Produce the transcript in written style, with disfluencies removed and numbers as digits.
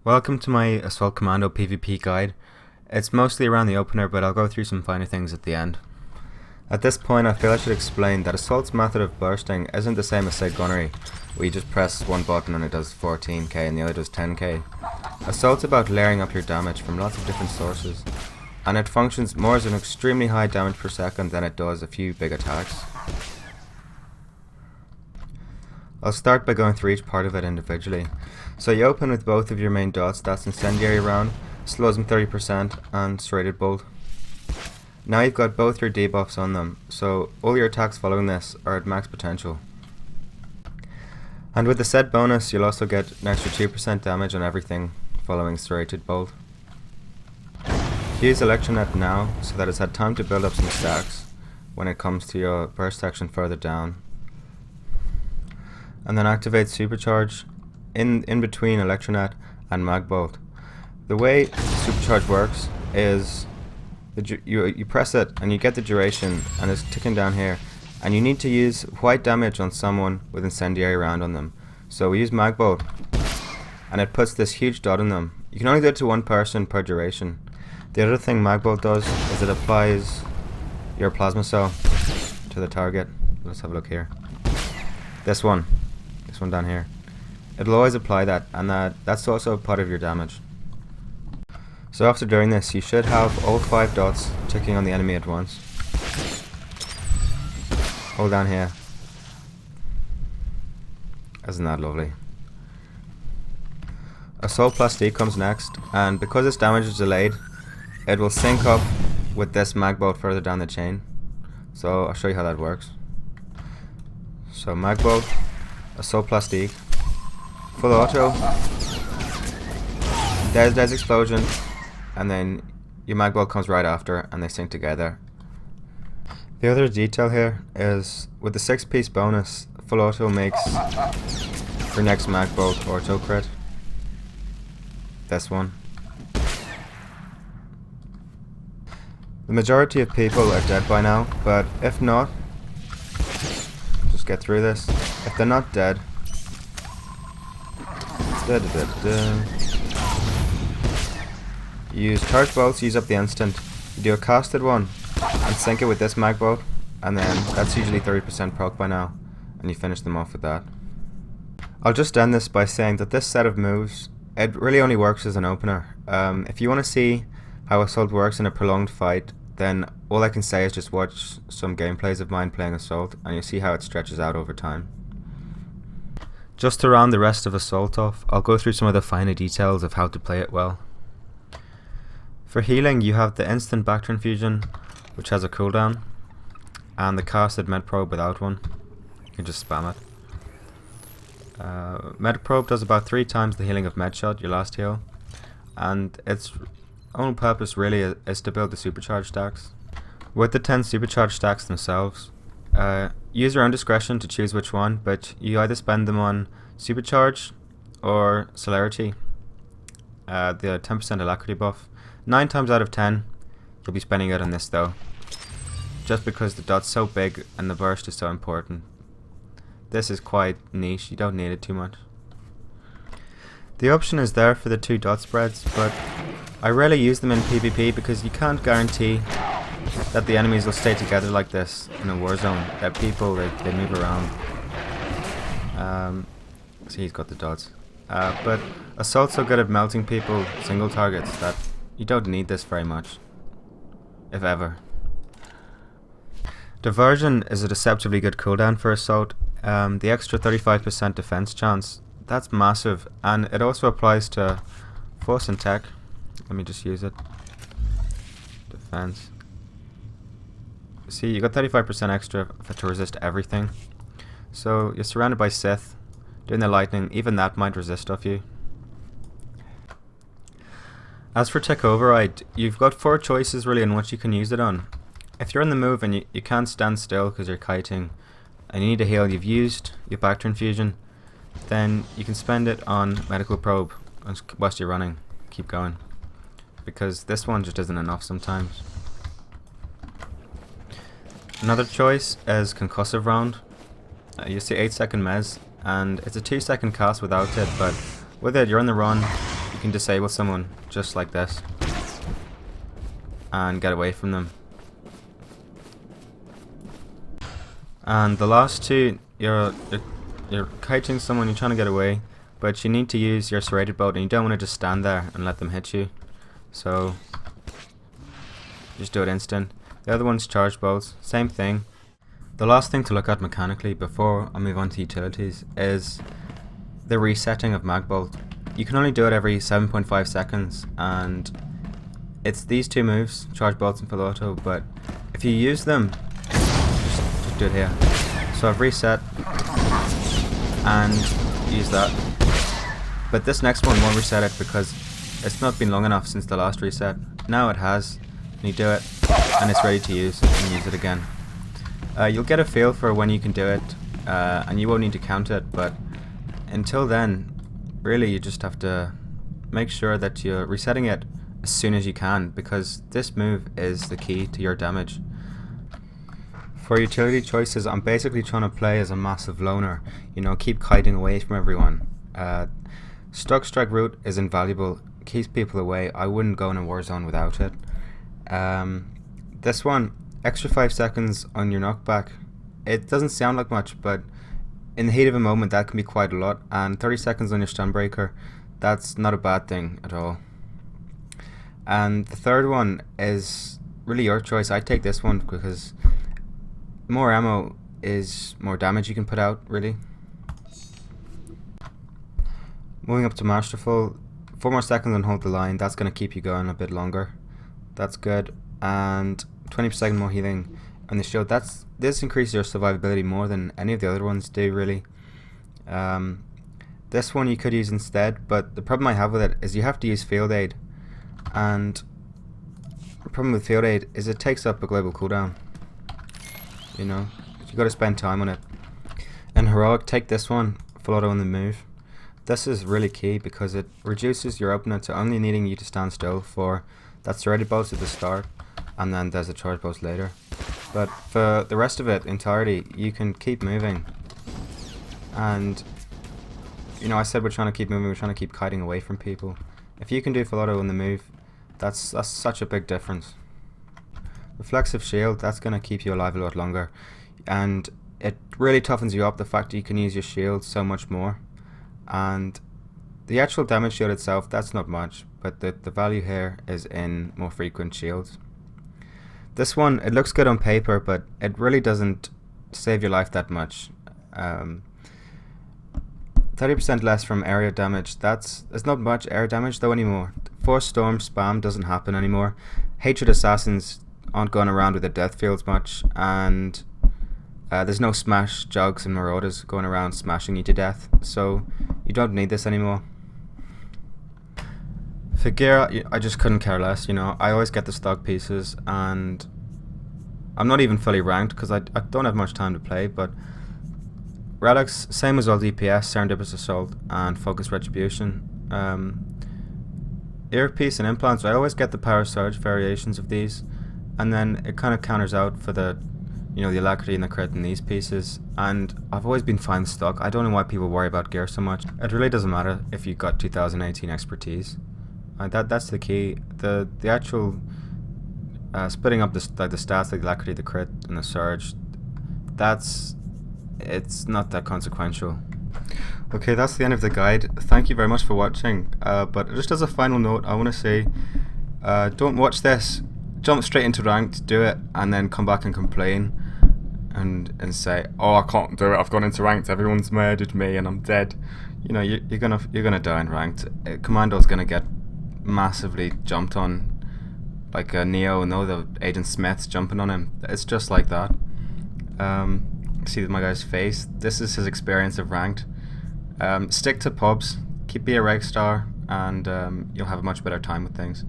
Welcome to my Assault Commando PvP guide. It's mostly around the opener, but I'll go through some finer things at the end. At this point I feel I should explain that Assault's method of bursting isn't the same as say Gunnery, where you just press one button and it does 14k and the other does 10k. Assault's about layering up your damage from lots of different sources, and it functions more as an extremely high damage per second than it does a few big attacks. I'll start by going through each part of it individually. So you open with both of your main dots, that's Incendiary Round, slows them 30%, and Serrated Bolt. Now you've got both your debuffs on them, so all your attacks following this are at max potential. And with the set bonus you'll also get an extra 2% damage on everything following Serrated Bolt. Use Electronet now so that it's had time to build up some stacks when it comes to your burst section further down. And then activate Supercharge in between Electronet and Magbolt. The way Supercharge works is you press it and you get the duration, and it's ticking down here, and you need to use white damage on someone with Incendiary Round on them. So we use Magbolt and it puts this huge dot on them. You can only do it to one person per duration. The other thing Magbolt does is it applies your plasma cell to the target. Let's have a look here. This one down here. It'll always apply that, and that's also part of your damage. So after doing this you should have all 5 dots ticking on the enemy at once. Hold down here. Isn't that lovely? Assault plus D comes next, and because its damage is delayed it will sync up with this Magbolt further down the chain. So I'll show you how that works. So Magbolt, Assault plus D, full auto, there's explosion, and then your Magbolt comes right after and they sync together. The other detail here is with the 6-piece bonus, full auto makes your next Magbolt auto crit. This one. The majority of people are dead by now, but if not, just get through this. If they're not dead, you use charge bolts, use up the instant. You do a casted one and sync it with this Magbolt, and then that's usually 30% proc by now, and you finish them off with that. I'll just end this by saying that this set of moves, it really only works as an opener. If you want to see how Assault works in a prolonged fight, then all I can say is just watch some gameplays of mine playing Assault and you'll see how it stretches out over time. Just to round the rest of Assault off, I'll go through some of the finer details of how to play it well. For healing you have the instant back transfusion, which has a cooldown, and the casted med probe without one. You can just spam it. Med probe does about 3 times the healing of med shot, your last heal, and its own purpose really is to build the supercharge stacks. With the 10 supercharge stacks themselves, use your own discretion to choose which one, but you either spend them on Supercharge or Celerity, the 10% alacrity buff. 9 times out of 10 you'll be spending it on this though, just because the dot's so big and the burst is so important. This is quite niche, you don't need it too much. The option is there for the 2 dot spreads, but I rarely use them in PvP because you can't guarantee that the enemies will stay together like this in a war zone. That people, they move around. See, he's got the dots. But Assault's so good at melting people single targets that you don't need this very much, if ever. Diversion is a deceptively good cooldown for Assault. The extra 35% defense chance, that's massive, and it also applies to Force and Tech. Let me just use it. Defense. See, you got 35% extra to resist everything. So you're surrounded by Sith. Doing the lightning, even that might resist off you. As for Tech Override, you've got 4 choices really on what you can use it on. If you're on the move and you can't stand still because you're kiting and you need a heal, you've used your back transfusion, then you can spend it on Medical Probe whilst you're running. Keep going, because this one just isn't enough sometimes. Another choice is Concussive Round. You see 8-second mez, and it's a 2-second cast without it, but with it you're on the run, you can disable someone just like this and get away from them. And the last two, you're kiting someone, you're trying to get away, but you need to use your serrated bolt and you don't want to just stand there and let them hit you. So just do it instant. The other one's charge bolts, same thing. The last thing to look at mechanically before I move on to utilities is the resetting of mag bolt. You can only do it every 7.5 seconds, and it's these two moves, charge bolts and full auto, but if you use them, just do it here. So I've reset and use that, but this next one won't reset it because it's not been long enough since the last reset. Now it has, and you do it and it's ready to use, and use it again. You'll get a feel for when you can do it, and you won't need to count it, but until then, really you just have to make sure that you're resetting it as soon as you can, because this move is the key to your damage. For utility choices, I'm basically trying to play as a massive loner, you know, keep kiting away from everyone. Stuck strike route is invaluable, keeps people away. I wouldn't go in a war zone without it. This one, extra 5 seconds on your knockback. It doesn't sound like much, but in the heat of a moment that can be quite a lot, and 30 seconds on your stun breaker, that's not a bad thing at all. And the third one is really your choice. I take this one because more ammo is more damage you can put out, really. Moving up to Masterful, 4 more seconds and hold the line. That's going to keep you going a bit longer. That's good. And 20% more healing on the shield. This increases your survivability more than any of the other ones do, really. This one you could use instead, but the problem I have with it is you have to use Field Aid. And the problem with Field Aid is it takes up a global cooldown. You know, you got to spend time on it. And Heroic, take this one, full auto on the move. This is really key because it reduces your opener to only needing you to stand still for that serrated bolt at the start, and then there's a charge bolt later. But for the rest of it entirety, you can keep moving. And you know, I said we're trying to keep moving, we're trying to keep kiting away from people. If you can do full auto on the move, that's such a big difference. Reflexive shield, that's going to keep you alive a lot longer, and it really toughens you up, the fact that you can use your shield so much more. And the actual damage shield itself, that's not much, but the value here is in more frequent shields. This one, it looks good on paper, but it really doesn't save your life that much. 30% less from area damage, it's not much air damage though anymore. Force Storm spam doesn't happen anymore. Hatred Assassins aren't going around with the death fields much, and there's no smash jugs and marauders going around smashing you to death, so you don't need this anymore. For gear, I just couldn't care less, you know. I always get the stock pieces, and I'm not even fully ranked because I don't have much time to play, but relics, same as all DPS, Serendipitous Assault and Focus Retribution. Earpiece and implants, I always get the power surge variations of these, and then it kind of counters out for the, you know, the alacrity and the crit in these pieces. And I've always been fine with stock. I don't know why people worry about gear so much. It really doesn't matter if you've got 2018 expertise. That's the key. The actual splitting up the stats, like the alacrity, the crit, and the surge, it's not that consequential. Okay, that's the end of the guide. Thank you very much for watching. But just as a final note, I want to say, don't watch this. Jump straight into ranked, do it, and then come back and complain and say, oh, I can't do it, I've gone into ranked, everyone's murdered me and I'm dead. You know, you're gonna die in ranked. Commando's gonna get massively jumped on, like Neo and all the Agent Smiths jumping on him. It's just like that. See my guy's face. This is his experience of ranked. Stick to pubs, keep be a reg star, and you'll have a much better time with things.